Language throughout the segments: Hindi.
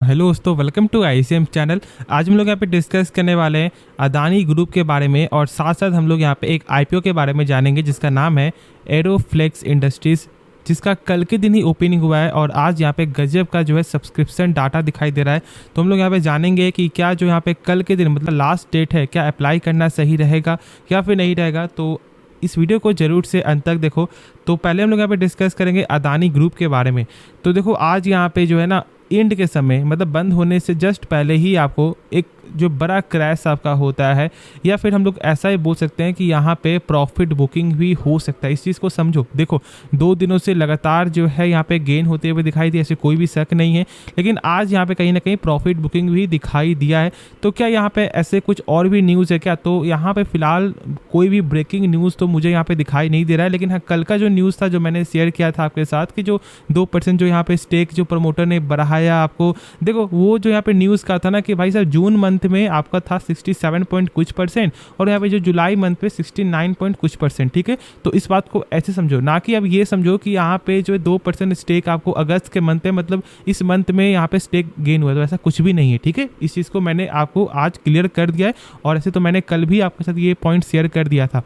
हेलो दोस्तों, वेलकम टू आईसीएम चैनल। आज हम लोग यहाँ पे डिस्कस करने वाले हैं अदानी ग्रुप के बारे में और साथ साथ हम लोग यहाँ पे एक आईपीओ के बारे में जानेंगे जिसका नाम है एरोफ्लेक्स इंडस्ट्रीज़, जिसका कल के दिन ही ओपनिंग हुआ है और आज यहाँ पे गजब का जो है सब्सक्रिप्शन डाटा दिखाई दे रहा है। तो हम लोग यहाँ पे जानेंगे कि क्या जो यहाँ पे कल के दिन मतलब लास्ट डेट है, क्या अप्लाई करना सही रहेगा या फिर नहीं रहेगा। तो इस वीडियो को जरूर से अंत तक देखो। तो पहले हम लोग यहाँ पे डिस्कस करेंगे अदानी ग्रुप के बारे में। तो देखो आज यहाँ पे जो है ना एंड के समय मतलब बंद होने से जस्ट पहले ही आपको एक जो बड़ा क्रैश आपका होता है, या फिर हम लोग ऐसा ही बोल सकते हैं कि यहाँ पे प्रॉफिट बुकिंग भी हो सकता है। इस चीज़ को समझो। देखो 2 दिनों से लगातार जो है यहाँ पे गेन होते हुए दिखाई दिया, ऐसे कोई भी शक नहीं है, लेकिन आज यहाँ पे कहीं ना कहीं प्रॉफिट बुकिंग भी दिखाई दिया है। तो क्या यहाँ पे ऐसे कुछ और भी न्यूज़ है क्या? तो यहाँ पे फिलहाल कोई भी ब्रेकिंग न्यूज़ तो मुझे यहाँ पे दिखाई नहीं दे रहा है, लेकिन हाँ कल का जो न्यूज़ था जो मैंने शेयर किया था आपके साथ कि जो 2% जो यहाँ पे स्टेक जो प्रमोटर ने बढ़ाया आपको, देखो वो जो यहाँ पे न्यूज़ का था ना कि भाई साहब जून मंथ में आपका था 67 पॉइंट कुछ % और यहाँ पे जो जुलाई मंथ पे 69 पॉइंट कुछ %। ठीक है, तो इस बात को ऐसे समझो, ना कि अब ये समझो कि यहाँ पे जो 2% स्टेक आपको अगस्त के मंथ में मतलब इस मंथ में यहाँ पे स्टेक गेन हुआ, तो ऐसा कुछ भी नहीं है। ठीक है, इस चीज़ को मैंने आपको आज क्लियर कर दिया है और ऐसे तो मैंने कल भी आपके साथ ये पॉइंट शेयर कर दिया था।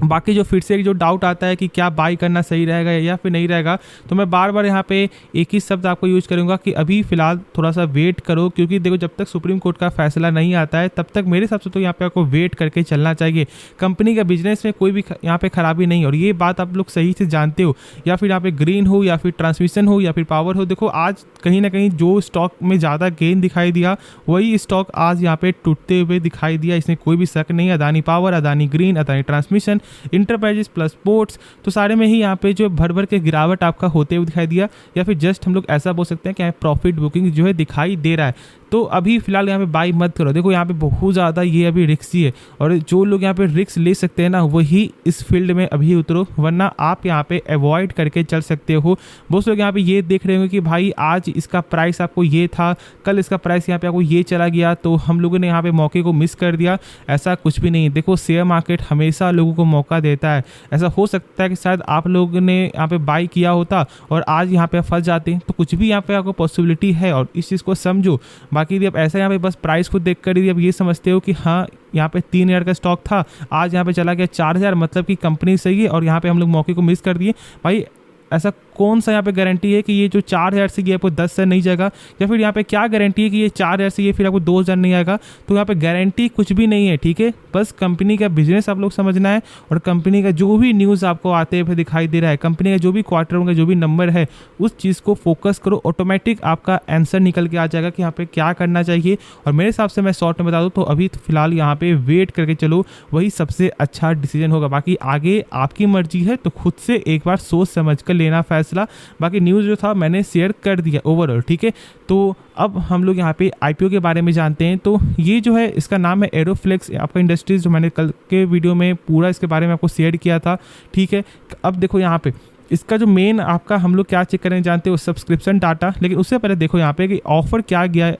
बाकी जो फिर से जो डाउट आता है कि क्या बाई करना सही रहेगा या फिर नहीं रहेगा, तो मैं बार बार यहाँ पे एक ही शब्द आपको यूज करूँगा कि अभी फ़िलहाल थोड़ा सा वेट करो, क्योंकि देखो जब तक सुप्रीम कोर्ट का फैसला नहीं आता है तब तक मेरे हिसाब से तो यहाँ पे आपको वेट करके चलना चाहिए। कंपनी का बिजनेस में कोई भी यहाँ पे खराबी नहीं है और ये बात आप लोग सही से जानते हो, या फिर यहाँ पे ग्रीन हो या फिर ट्रांसमिशन हो या फिर पावर हो। देखो आज कहीं ना कहीं जो स्टॉक में ज़्यादा गेन दिखाई दिया वही स्टॉक आज यहाँ पे टूटते हुए दिखाई दिया, इसमें कोई भी शक नहीं है। Adani power, Adani green, Adani transmission, enterprises plus ports, तो सारे में ही यहाँ पे जो भर भर के गिरावट आपका होते हुए दिखाई दिया, या फिर जस्ट हम लोग ऐसा बोल सकते हैं कि प्रॉफिट बुकिंग जो है दिखाई दे रहा है। तो अभी फिलहाल यहाँ पे बाई मत करो। देखो यहाँ पे बहुत ज़्यादा ये अभी रिस्की है और जो लोग यहाँ पे रिस्क ले सकते हैं ना वही इस फील्ड में अभी उतरो, वरना आप यहाँ पे अवॉइड करके चल सकते हो। बहुत लोग यहाँ पे ये देख रहे हो कि भाई आज इसका प्राइस आपको ये था, कल इसका प्राइस यहाँ पे आपको ये चला गया, तो हम लोगों ने यहाँ पे मौके को मिस कर दिया। ऐसा कुछ भी नहीं। देखो शेयर मार्केट हमेशा लोगों को मौका देता है। ऐसा हो सकता है कि शायद आप लोगों ने यहाँ पे बाई किया होता और आज यहाँ पे फंस जाते, तो कुछ भी यहाँ पे आपको पॉसिबिलिटी है और इस चीज़ को समझो। बाकी यदि आप ऐसा यहाँ पे बस प्राइस को देख कर यदि आप ये समझते हो कि हाँ यहाँ पे 3000 का स्टॉक था, आज यहाँ पे चला गया 4000, मतलब कि कंपनी सही है और यहाँ पे हम लोग मौके को मिस कर दिए, भाई ऐसा कौन सा यहाँ पे गारंटी है कि ये जो 4000 से ये आपको 10 से नहीं जाएगा, या फिर यहाँ पे क्या गारंटी है कि ये 4000 से ये फिर आपको 2000 नहीं आएगा। तो यहाँ पे गारंटी कुछ भी नहीं है। ठीक है, बस कंपनी का बिजनेस आप लोग समझना है और कंपनी का जो भी न्यूज़ आपको आते हुए दिखाई दे रहा है, कंपनी का जो भी क्वार्टर का जो भी नंबर है उस चीज़ को फोकस करो, ऑटोमेटिक आपका आंसर निकल के आ जाएगा कि यहाँ पे क्या करना चाहिए। और मेरे हिसाब से मैं शॉर्ट में बता दूँ तो अभी तो फिलहाल यहाँ पे वेट करके चलो, वही सबसे अच्छा डिसीजन होगा। बाकी आगे आपकी मर्जी है, तो खुद से एक बार सोच समझ कर लेना फैसला। बाकी न्यूज़ जो था मैंने शेयर कर दिया ओवरऑल। ठीक है, तो अब हम लोग यहाँ पे आईपीओ के बारे में जानते हैं। तो ये जो है इसका नाम है एरोफ्लेक्स आपका इंडस्ट्रीज, जो मैंने कल के वीडियो में पूरा इसके बारे में आपको शेयर किया था। ठीक है, अब देखो यहाँ पे इसका जो मेन आपका हम लोग क्या चेक करें जानते हो, सब्सक्रिप्शन डाटा। लेकिन उससे पहले देखो यहाँ पे कि ऑफर क्या गया है,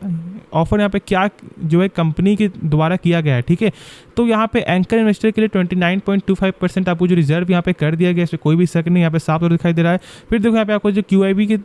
ऑफर यहाँ पे क्या जो है कंपनी के द्वारा किया गया है। ठीक है, तो यहाँ पे एंकर इन्वेस्टर के लिए 29.25% आपको जो रिजर्व यहाँ पे कर दिया गया, इसमें कोई भी शक नहीं, यहाँ पे साफ तौर दिखाई दे रहा है। फिर देखो यहाँ पे आपको जो QIB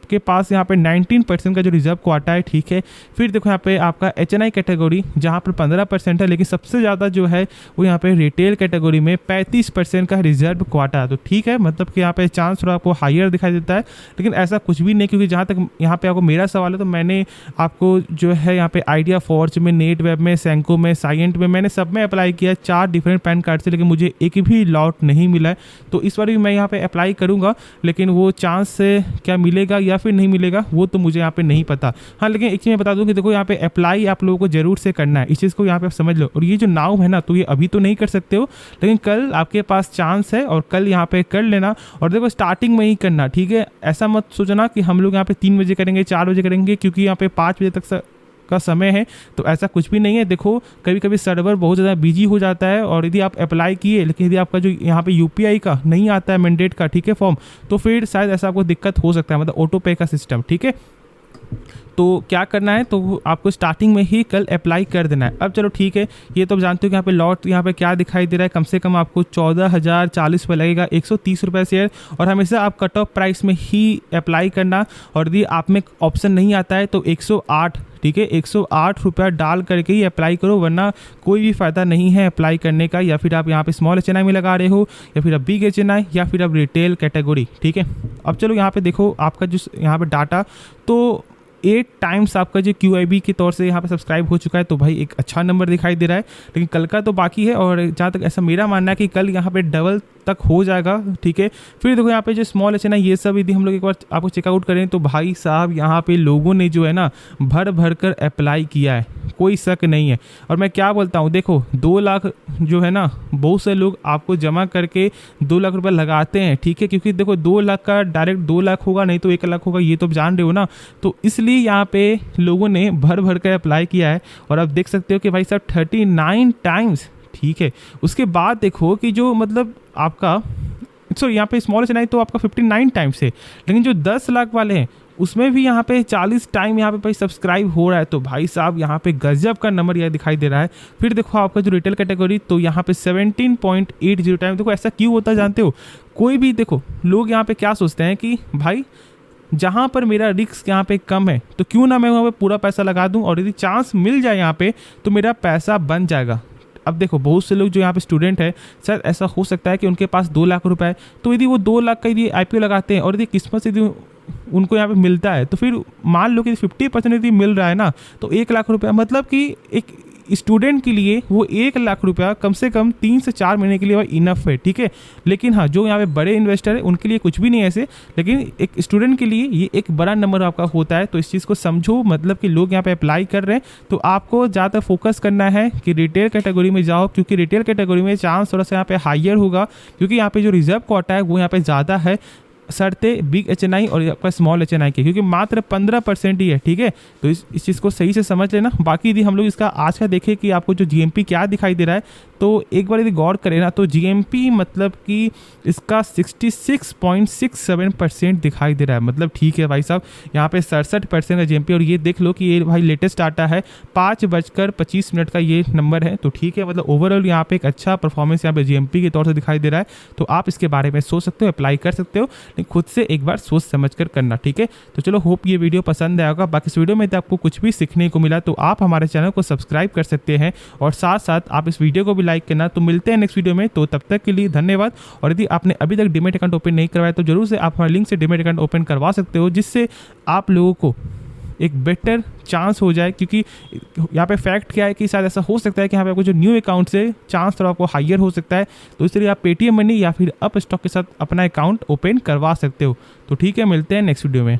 के पास यहाँ पे 19% का जो रिजर्व क्वाटा है। ठीक है, फिर देखो यहाँ पे आपका HNI कैटेगरी जहाँ पर 15% है, लेकिन सबसे ज़्यादा जो है वो यहाँ पे रिटेल कैटेगरी में 35% का रिजर्व क्वाटा है। तो ठीक है, मतलब कि यहाँ पे चांस थोड़ा आपको हायर दिखाई देता है, लेकिन ऐसा कुछ भी नहीं, क्योंकि जहाँ तक यहाँ पे आपको मेरा सवाल है तो मैंने आपको जो है यहाँ पे आइडिया फॉर्ज में, नेटवेब में, सेंको में, साइएंट में, मैंने सब में अप्लाई किया 4 डिफरेंट पैन कार्ड से, लेकिन मुझे एक भी लॉट नहीं मिला है। तो इस बार भी मैं यहाँ पे अप्लाई करूँगा, लेकिन वो चांस से क्या मिलेगा या फिर नहीं मिलेगा वो तो मुझे यहाँ पे नहीं पता। हाँ, लेकिन एक चीज़ मैं बता दूं कि देखो यहाँ पे अप्लाई आप लोगों को जरूर से करना है, इस चीज़ को यहाँ पे आप समझ लो। और ये जो नाउ है ना, तो ये अभी तो नहीं कर सकते हो, लेकिन कल आपके पास चांस है और कल यहाँ पे कर लेना। और देखो स्टार्टिंग में ही करना। ठीक है, ऐसा मत सोचना कि हम लोग यहाँ पे 3 बजे करेंगे, 4 बजे करेंगे, क्योंकि यहाँ पे 5 बजे तक का समय है, तो ऐसा कुछ भी नहीं है। देखो कभी कभी सर्वर बहुत ज़्यादा बिजी हो जाता है और यदि आप अप्लाई किए, लेकिन यदि आपका जो यहाँ पे UPI का नहीं आता है मैंडेट का, ठीक है, फॉर्म, तो फिर शायद ऐसा आपको दिक्कत हो सकता है, मतलब ऑटो पे का सिस्टम। ठीक है, तो क्या करना है, तो आपको स्टार्टिंग में ही कल अप्लाई कर देना है। अब चलो ठीक है, ये तो आप जानते हो कि यहाँ पे लॉट यहाँ पे क्या दिखाई दे रहा है, कम से कम आपको 14,040 रुपये लगेगा, 130 रुपये शेयर, और हमेशा आप कट ऑफ प्राइस में ही अप्लाई करना। और यदि आप में ऑप्शन नहीं आता है तो 108, ठीक है, 108 रुपया डाल करके ही अप्लाई करो, वरना कोई भी फ़ायदा नहीं है अप्लाई करने का। या फिर आप यहाँ पे स्मॉल एचएनआई में लगा रहे हो, या फिर आप बिग एचएनआई, या फिर आप रिटेल कैटेगरी, ठीक है। अब चलो यहाँ पे देखो आपका जो यहाँ पे डाटा, तो 8 टाइम्स आपका जो QIB के तौर से यहाँ पे सब्सक्राइब हो चुका है, तो भाई एक अच्छा नंबर दिखाई दे रहा है। लेकिन कल का तो बाकी है, और जहाँ तक ऐसा मेरा मानना है कि कल यहाँ पे डबल तक हो जाएगा, ठीक है। फिर देखो यहाँ पे जो स्मॉल एचएनआई ये सब यदि हम लोग एक बार आपको चेकआउट करें, तो भाई साहब यहाँ पे लोगों ने जो है ना भर भर कर अप्लाई किया है, कोई शक नहीं है। और मैं क्या बोलता हूँ, देखो 2 लाख जो है ना, बहुत से लोग आपको जमा करके 2 लाख रुपये लगाते हैं, ठीक है, क्योंकि देखो 2 लाख का डायरेक्ट 2 लाख होगा, नहीं तो 1 लाख होगा, ये तो आप जान रहे हो ना। तो इसलिए यहाँ पे लोगों ने भर भर कर अप्लाई किया है, और आप देख सकते हो कि भाई साहब 39 टाइम्स, ठीक है। उसके बाद देखो कि जो मतलब आपका यहाँ पे स्मॉल एचएनआई तो आपका 59 टाइम्स है, लेकिन जो 10 लाख वाले हैं उसमें भी यहाँ पे 40 टाइम यहाँ पे भाई सब्सक्राइब हो रहा है। तो भाई साहब यहाँ पे गजब का नंबर यह दिखाई दे रहा है। फिर देखो आपका जो रिटेल कैटेगरी, तो यहाँ पे 17.80 टाइम। देखो ऐसा क्यों होता है जानते हो, कोई भी देखो लोग यहाँ पे क्या सोचते हैं कि भाई जहाँ पर मेरा रिस्क यहाँ पे कम है तो क्यों ना मैं वहाँ पे पूरा पैसा लगा दूँ, और यदि चांस मिल जाए यहाँ पे तो मेरा पैसा बन जाएगा। अब देखो बहुत से लोग जो यहाँ पे स्टूडेंट है, शायद ऐसा हो सकता है कि उनके पास 2 लाख रुपए है, तो यदि वो 2 लाख का यदि IPO लगाते हैं और यदि किस्मत से यदि उनको यहाँ पे मिलता है, तो फिर मान लो कि 50% यदि मिल रहा है ना, तो 1 लाख रुपया, मतलब कि एक स्टूडेंट के लिए वो 1 लाख रुपया कम से कम 3 से 4 महीने के लिए वह इनफ है, ठीक है। लेकिन हाँ, जो यहाँ पे बड़े इन्वेस्टर है उनके लिए कुछ भी नहीं है ऐसे, लेकिन एक स्टूडेंट के लिए ये एक बड़ा नंबर आपका होता है। तो इस चीज़ को समझो, मतलब कि लोग यहाँ पे अप्लाई कर रहे हैं, तो आपको ज़्यादा फोकस करना है कि रिटेल कैटेगरी में जाओ, क्योंकि रिटेल कैटेगरी में चांस थोड़ा सा यहाँ पे हाइयर होगा, क्योंकि यहाँ पे जो रिजर्व कोटा है वो यहाँ पे ज़्यादा है शर्ते बिग एचएनआई और आपका स्मॉल एचएनआई के, क्योंकि मात्र 15% ही है, ठीक है। तो इस चीज़ को सही से समझ लेना। बाकी यदि हम लोग इसका आज का देखें कि आपको जो GMP क्या दिखाई दे रहा है, तो एक बार यदि गौर करें ना, तो GMP मतलब कि इसका 66.67% दिखाई दे रहा है। मतलब ठीक है भाई साहब, यहाँ पे 67% का GMP, और ये देख लो कि ये भाई लेटेस्ट डाटा है, 5:25 का ये नंबर है। तो ठीक है, मतलब ओवरऑल यहाँ पे एक अच्छा परफॉर्मेंस यहाँ पे GMP के तौर से दिखाई दे रहा है। तो आप इसके बारे में सोच सकते हो, अप्लाई कर सकते हो, लेकिन खुद से एक बार सोच समझ कर करना, ठीक है। तो चलो, होप ये वीडियो पसंद आएगा। बाकी इस वीडियो में तो आपको कुछ भी सीखने को मिला, तो आप हमारे चैनल को सब्सक्राइब कर सकते हैं, और साथ साथ आप इस वीडियो को भी लाइक करना। तो मिलते हैं नेक्स्ट वीडियो में, तो तब तक के लिए धन्यवाद। और यदि आपने अभी तक डीमैट अकाउंट ओपन नहीं करवाया, तो जरूर से आप हमारे लिंक से डीमैट अकाउंट ओपन करवा सकते हो, जिससे आप लोगों को एक बेटर चांस हो जाए। क्योंकि यहाँ पे फैक्ट क्या है कि शायद ऐसा हो सकता है कि यहाँ पे आपको जो न्यू अकाउंट से चांस थोड़ा आपको हाइयर हो सकता है, तो इसलिए आप पेटीएम मनी या फिर अप स्टॉक के साथ अपना अकाउंट ओपन करवा सकते हो। तो ठीक है, मिलते हैं नेक्स्ट वीडियो में।